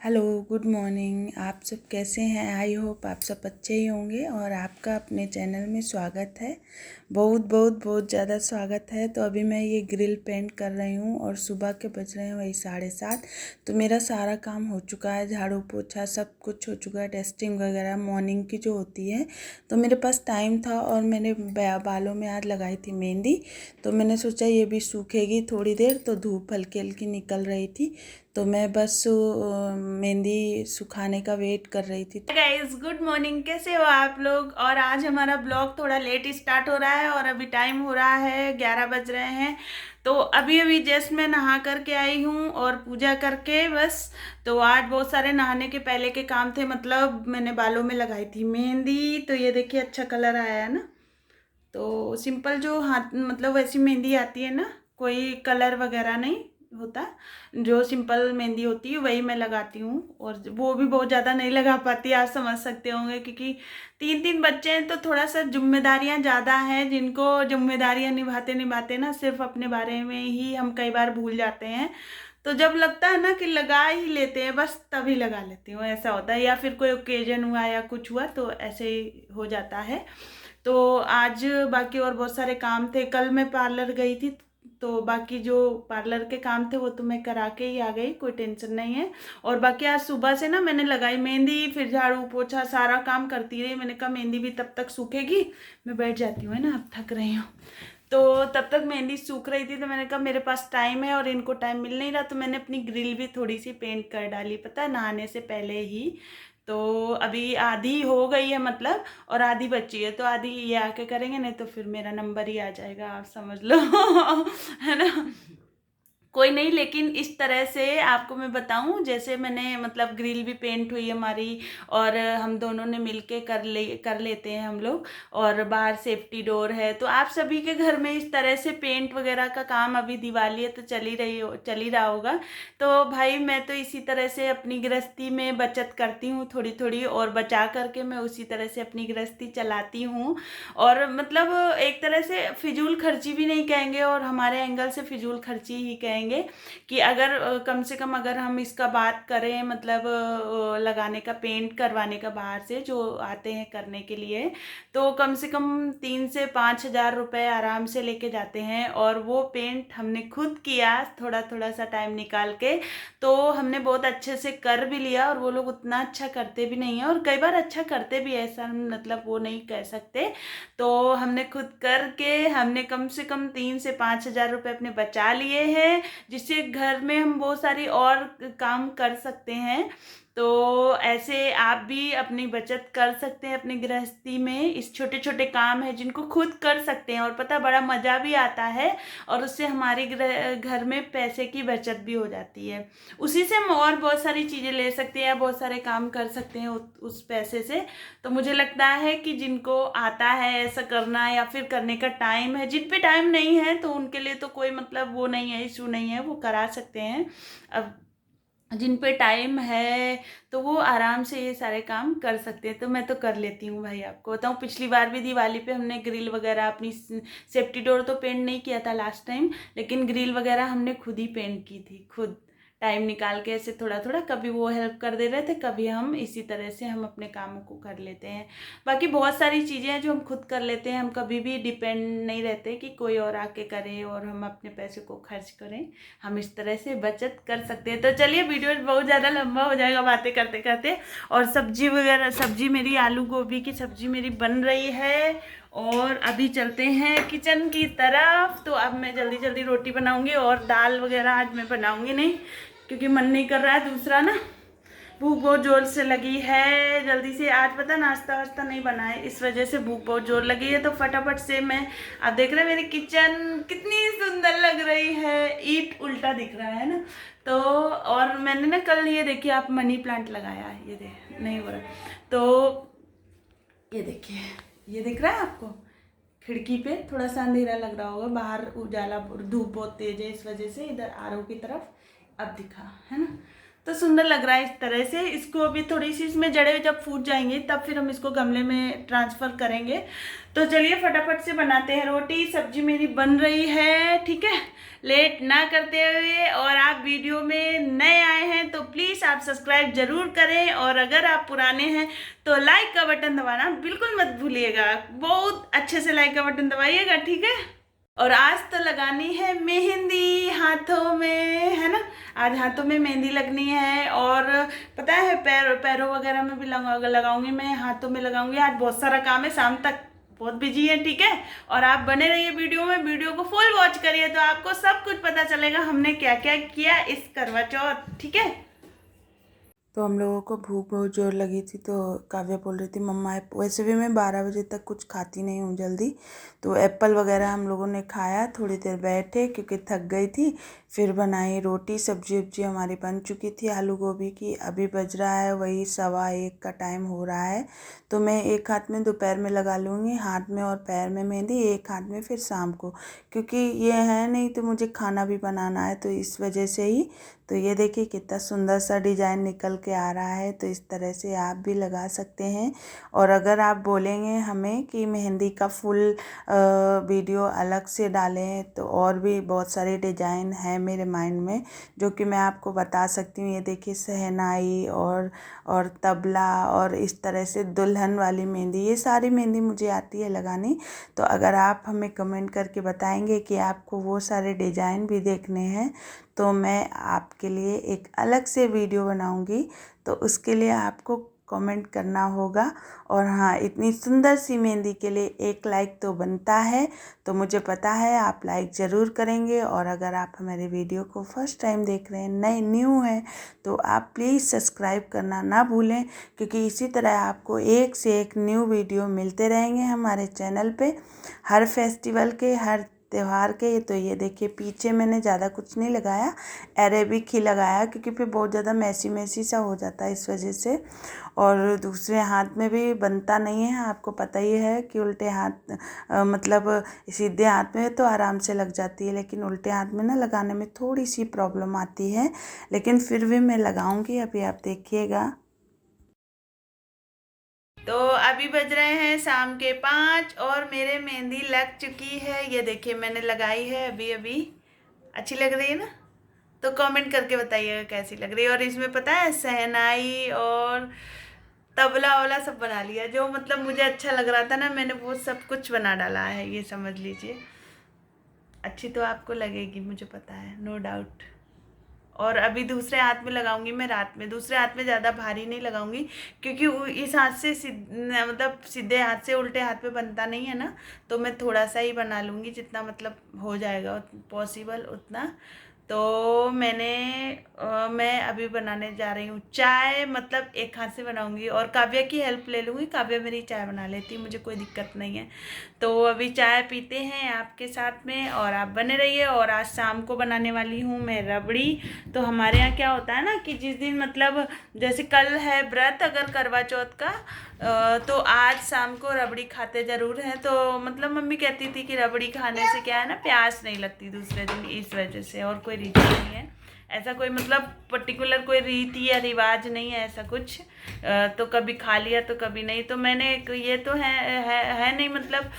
Hello, good morning. आप सब कैसे हैं? आई होप आप सब अच्छे ही होंगे और आपका अपने चैनल में स्वागत है। बहुत बहुत बहुत ज़्यादा स्वागत है। तो अभी मैं ये ग्रिल पेंट कर रही हूँ और सुबह के बज रहे हैं वही 7:30। तो मेरा सारा काम हो चुका है, झाड़ू पोछा सब कुछ हो चुका है, टेस्टिंग वगैरह मॉर्निंग की जो होती है। तो मेरे पास टाइम था और मैंने बालों में आज लगाई थी मेहंदी। तो मैंने सोचा ये भी सूखेगी थोड़ी देर, तो धूप हल्की हल्की निकल रही थी तो मैं बस मेहंदी सुखाने का वेट कर रही थी। Guys, good morning. कैसे हो आप लोग? और आज हमारा ब्लॉग थोड़ा लेट स्टार्ट हो रहा है और अभी टाइम हो रहा है 11 बज रहे हैं। तो अभी अभी जस्ट मैं नहा करके आई हूँ और पूजा करके बस। तो आज बहुत सारे नहाने के पहले के काम थे, मतलब मैंने बालों में लगाई थी मेहंदी। तो ये देखिए अच्छा कलर आया है ना। तो सिंपल जो हाथ मतलब वैसी मेहंदी आती है ना, कोई कलर वगैरह नहीं होता, जो सिंपल मेहंदी होती है वही मैं लगाती हूँ। और वो भी बहुत ज़्यादा नहीं लगा पाती, आप समझ सकते होंगे, क्योंकि 3 3 बच्चे हैं तो थोड़ा सा जिम्मेदारियाँ ज़्यादा हैं। जिनको जिम्मेदारियाँ निभाते निभाते ना सिर्फ अपने बारे में ही हम कई बार भूल जाते हैं। तो जब लगता है ना कि लगा ही लेते हैं बस तभी लगा लेती हूँ, ऐसा होता है। या फिर कोई ओकेजन हुआ या कुछ हुआ तो ऐसे ही हो जाता है। तो आज बाकी और बहुत सारे काम थे। कल मैं पार्लर गई थी तो बाकी जो पार्लर के काम थे वो तो मैं करा के ही आ गई, कोई टेंशन नहीं है। और बाकी आज सुबह से ना मैंने लगाई मेहंदी, फिर झाड़ू पोछा सारा काम करती रही। मैंने कहा मेहंदी भी तब तक सूखेगी, मैं बैठ जाती हूँ, है ना, अब थक रही हूँ। तो तब तक मेहंदी सूख रही थी तो मैंने कहा मेरे पास टाइम है और इनको टाइम मिल नहीं रहा, तो मैंने अपनी ग्रिल भी थोड़ी सी पेंट कर डाली, पता है, नहाने से पहले ही। तो अभी आधी हो गई है मतलब, और आधी बची है। तो आधी ये आके करेंगे, नहीं तो फिर मेरा नंबर ही आ जाएगा, आप समझ लो। है ना। कोई नहीं, लेकिन इस तरह से आपको मैं बताऊं, जैसे मैंने मतलब ग्रिल भी पेंट हुई हमारी और हम दोनों ने मिलके कर लेते हैं हम लोग। और बाहर सेफ्टी डोर है। तो आप सभी के घर में इस तरह से पेंट वगैरह का काम, अभी दिवाली है तो चल ही रहा होगा। तो भाई मैं तो इसी तरह से अपनी गृहस्थी में बचत करती हूँ थोड़ी थोड़ी, और बचा करके मैं उसी तरह से अपनी गृहस्थी चलाती हूँ। और मतलब एक तरह से फिजूल खर्ची भी नहीं कहेंगे, और हमारे एंगल से फिजूल खर्ची ही कहेंगे कि अगर कम से कम अगर हम इसका बात करें, मतलब लगाने का, पेंट करवाने का बाहर से जो आते हैं करने के लिए, तो कम से कम 3 से 5 हज़ार रुपये आराम से लेके जाते हैं। और वो पेंट हमने खुद किया थोड़ा थोड़ा सा टाइम निकाल के, तो हमने बहुत अच्छे से कर भी लिया। और वो लोग उतना अच्छा करते भी नहीं है, और कई बार अच्छा करते भी है, ऐसा मतलब वो नहीं कह सकते। तो हमने खुद करके हमने कम से कम 3 से 5 हज़ार रुपये अपने बचा लिए हैं, जिससे घर में हम बहुत सारी और काम कर सकते हैं। तो ऐसे आप भी अपनी बचत कर सकते हैं अपनी गृहस्थी में। इस छोटे छोटे काम है जिनको खुद कर सकते हैं, और पता बड़ा मज़ा भी आता है। और उससे हमारे घर में पैसे की बचत भी हो जाती है। उसी से हम और बहुत सारी चीज़ें ले सकते हैं या बहुत सारे काम कर सकते हैं उस पैसे से। तो मुझे लगता है कि जिनको आता है ऐसा करना, या फिर करने का टाइम है, जिन पे टाइम नहीं है तो उनके लिए तो कोई मतलब वो नहीं है, इशू नहीं है, वो करा सकते हैं। अब जिन पे टाइम है तो वो आराम से ये सारे काम कर सकते हैं। तो मैं तो कर लेती हूँ भाई, आपको बताऊँ, पिछली बार भी दिवाली पे हमने ग्रिल वगैरह अपनी सेफ्टी डोर तो पेंट नहीं किया था लास्ट टाइम, लेकिन ग्रिल वगैरह हमने खुद ही पेंट की थी, खुद टाइम निकाल के ऐसे थोड़ा थोड़ा। कभी वो हेल्प कर दे रहे थे, कभी हम इसी तरह से हम अपने कामों को कर लेते हैं। बाकी बहुत सारी चीज़ें हैं जो हम खुद कर लेते हैं। हम कभी भी डिपेंड नहीं रहते कि कोई और आके करे और हम अपने पैसे को खर्च करें। हम इस तरह से बचत कर सकते हैं। तो चलिए, वीडियो बहुत ज़्यादा लंबा हो जाएगा बातें करते करते। और सब्जी वगैरह, सब्जी मेरी आलू गोभी की सब्जी मेरी बन रही है। और अभी चलते हैं किचन की तरफ। तो अब मैं जल्दी जल्दी रोटी बनाऊंगी, और दाल वगैरह आज मैं बनाऊंगी नहीं, क्योंकि मन नहीं कर रहा है। दूसरा ना, भूख बहुत जोर से लगी है। जल्दी से आज पता नाश्ता वास्ता नहीं बना है, इस वजह से भूख बहुत जोर लगी है। तो फटाफट से मैं, आप देख रहे हैं मेरी किचन कितनी सुंदर लग रही है, ईट उल्टा दिख रहा है ना। तो और मैंने ना कल ये देखिए, आप मनी प्लांट लगाया है, ये देख नहीं हो रहा, तो ये देखिए, ये दिख रहा है आपको, खिड़की पे थोड़ा सा अंधेरा लग रहा होगा, बाहर उजाला, धूप बहुत तेज है इस वजह से। इधर आरओ की तरफ अब दिखा है ना। तो सुंदर लग रहा है इस तरह से। इसको अभी थोड़ी सी इसमें जड़ें जब फूट जाएंगी तब फिर हम इसको गमले में ट्रांसफ़र करेंगे। तो चलिए फटाफट से बनाते हैं रोटी। सब्जी मेरी बन रही है, ठीक है, लेट ना करते हुए। और आप वीडियो में नए आए हैं तो प्लीज़ आप सब्सक्राइब ज़रूर करें, और अगर आप पुराने हैं तो लाइक का बटन दबाना बिल्कुल मत भूलिएगा। बहुत अच्छे से लाइक का बटन दबाइएगा, ठीक है। और आज तो लगानी है मेहंदी हाथों में, है ना। आज हाथों में मेहंदी लगनी है, और पता है पैरों वगैरह में भी लगाऊंगी मैं, हाथों में लगाऊंगी। आज बहुत सारा काम है, शाम तक बहुत बिजी है, ठीक है। और आप बने रहिए वीडियो में, वीडियो को फुल वॉच करिए तो आपको सब कुछ पता चलेगा हमने क्या क्या किया इस करवा चौथ, ठीक है। तो हम लोगों को भूख बहुत जोर लगी थी, तो काव्या बोल रही थी मम्मा वैसे भी मैं 12 बजे तक कुछ खाती नहीं हूँ जल्दी, तो एप्पल वगैरह हम लोगों ने खाया, थोड़ी देर बैठे क्योंकि थक गई थी। फिर बनाई रोटी, सब्जी उब्जी हमारी बन चुकी थी आलू गोभी की। अभी बज रहा है वही 1:15 का टाइम हो रहा है। तो मैं एक हाथ में दोपहर में लगा लूँगी, हाथ में और पैर में मेहंदी, एक हाथ में फिर शाम को, क्योंकि ये है नहीं तो मुझे खाना भी बनाना है, तो इस वजह से ही। तो ये देखिए कितना सुंदर सा डिज़ाइन निकल के आ रहा है। तो इस तरह से आप भी लगा सकते हैं। और अगर आप बोलेंगे हमें कि मेहंदी का फुल वीडियो अलग से डालें, तो और भी बहुत सारे डिज़ाइन हैं मेरे माइंड में जो कि मैं आपको बता सकती हूँ। ये देखिए शहनाई और तबला और इस तरह से दुल्हन वाली मेहंदी, ये सारी मेहंदी मुझे आती है लगानी। तो अगर आप हमें कमेंट करके बताएंगे कि आपको वो सारे डिज़ाइन भी देखने हैं तो मैं आपके लिए एक अलग से वीडियो बनाऊंगी। तो उसके लिए आपको कमेंट करना होगा। और हाँ, इतनी सुंदर सी मेहंदी के लिए एक लाइक तो बनता है, तो मुझे पता है आप लाइक ज़रूर करेंगे। और अगर आप हमारे वीडियो को फर्स्ट टाइम देख रहे हैं, नए न्यू हैं, तो आप प्लीज़ सब्सक्राइब करना ना भूलें, क्योंकि इसी तरह आपको एक से एक न्यू वीडियो मिलते रहेंगे हमारे चैनल पे, हर फेस्टिवल के, हर त्यौहार के। तो ये देखिए पीछे मैंने ज़्यादा कुछ नहीं लगाया, अरेबिक ही लगाया, क्योंकि फिर बहुत ज़्यादा मैसी सा हो जाता है इस वजह से। और दूसरे हाथ में भी बनता नहीं है, आपको पता ही है कि उल्टे हाथ मतलब सीधे हाथ में तो आराम से लग जाती है, लेकिन उल्टे हाथ में ना लगाने में थोड़ी सी प्रॉब्लम आती है। लेकिन फिर भी मैं लगाऊंगी, अभी आप देखिएगा। तो अभी बज रहे हैं शाम के 5 और मेरे मेहंदी लग चुकी है। ये देखिए मैंने लगाई है अभी अभी। अच्छी लग रही है ना? तो कमेंट करके बताइएगा कैसी लग रही है। और इसमें पता है शहनाई और तबला वबला सब बना लिया, जो मतलब मुझे अच्छा लग रहा था ना, मैंने वो सब कुछ बना डाला है, ये समझ लीजिए। अच्छी तो आपको लगेगी मुझे पता है, नो डाउट। और अभी दूसरे हाथ में लगाऊंगी मैं रात में। दूसरे हाथ में ज़्यादा भारी नहीं लगाऊंगी, क्योंकि इस हाथ से मतलब सीधे हाथ से उल्टे हाथ पे बनता नहीं है ना, तो मैं थोड़ा सा ही बना लूँगी, जितना मतलब हो जाएगा पॉसिबल उतना। तो मैं अभी बनाने जा रही हूँ चाय, मतलब एक हाथ से बनाऊंगी और काव्या की हेल्प ले लूँगी। काव्या मेरी चाय बना लेती है, मुझे कोई दिक्कत नहीं है। तो अभी चाय पीते हैं आपके साथ में, और आप बने रहिए। और आज शाम को बनाने वाली हूँ मैं रबड़ी। तो हमारे यहाँ क्या होता है ना कि जिस दिन मतलब जैसे कल है व्रत अगर करवा चौथ का, तो आज शाम को रबड़ी खाते ज़रूर हैं। तो मतलब मम्मी कहती थी कि रबड़ी खाने से क्या है ना, प्यास नहीं लगती दूसरे दिन, इस वजह से, और कोई रीज़न नहीं है ऐसा। कोई मतलब पर्टिकुलर कोई रीति या रिवाज नहीं है ऐसा कुछ। तो कभी खा लिया तो कभी नहीं। तो मैंने ये तो है नहीं, मतलब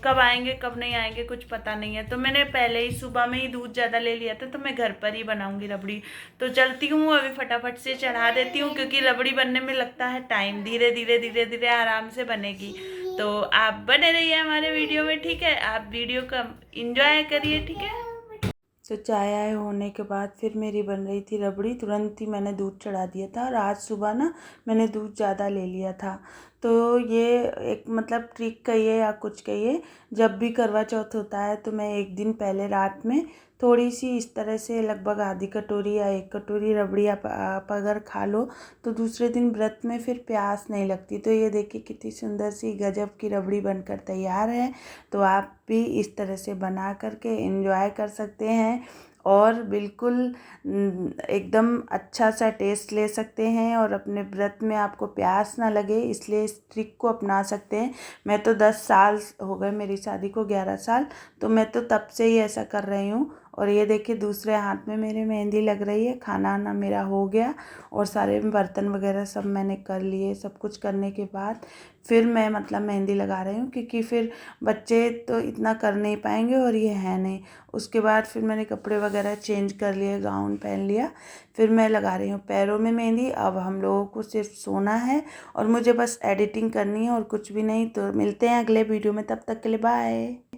कब आएंगे कब नहीं आएंगे कुछ पता नहीं है। तो मैंने पहले ही सुबह में ही दूध ज़्यादा ले लिया था, तो मैं घर पर ही बनाऊंगी रबड़ी। तो चलती हूँ अभी, फटाफट से चढ़ा देती हूँ, क्योंकि रबड़ी बनने में लगता है टाइम। धीरे धीरे धीरे धीरे आराम से बनेगी। तो आप बने रहिए हमारे वीडियो में, ठीक है। आप वीडियो का इंजॉय करिए, ठीक है। तो चाय आय होने के बाद फिर मेरी बन रही थी रबड़ी, तुरंत ही मैंने दूध चढ़ा दिया था। और आज सुबह ना मैंने दूध ज़्यादा ले लिया था। तो ये एक मतलब ट्रिक कहिए या कुछ कहिए, जब भी करवा चौथ होता है तो मैं एक दिन पहले रात में थोड़ी सी इस तरह से लगभग आधी कटोरी या 1 कटोरी रबड़ी आप अगर खा लो तो दूसरे दिन व्रत में फिर प्यास नहीं लगती। तो ये देखिए कितनी सुंदर सी गजब की रबड़ी बनकर तैयार है। तो आप भी इस तरह से बना करके एंजॉय कर सकते हैं, और बिल्कुल एकदम अच्छा सा टेस्ट ले सकते हैं। और अपने व्रत में आपको प्यास ना लगे, इसलिए इस ट्रिक को अपना सकते हैं। मैं तो 10 साल हो गए मेरी शादी को, 11 साल, तो मैं तो तब से ही ऐसा कर रही हूँ। और ये देखिए दूसरे हाथ में मेरे मेहंदी लग रही है। खाना वाना मेरा हो गया और सारे बर्तन वगैरह सब मैंने कर लिए। सब कुछ करने के बाद फिर मैं मतलब मेहंदी लगा रही हूँ, क्योंकि फिर बच्चे तो इतना कर नहीं पाएंगे और ये है नहीं। उसके बाद फिर मैंने कपड़े वगैरह चेंज कर लिए, गाउन पहन लिया, फिर मैं लगा रही हूँ पैरों में मेहंदी। अब हम लोगों को सिर्फ सोना है और मुझे बस एडिटिंग करनी है और कुछ भी नहीं। तो मिलते हैं अगले वीडियो में, तब तक के लिए बाय।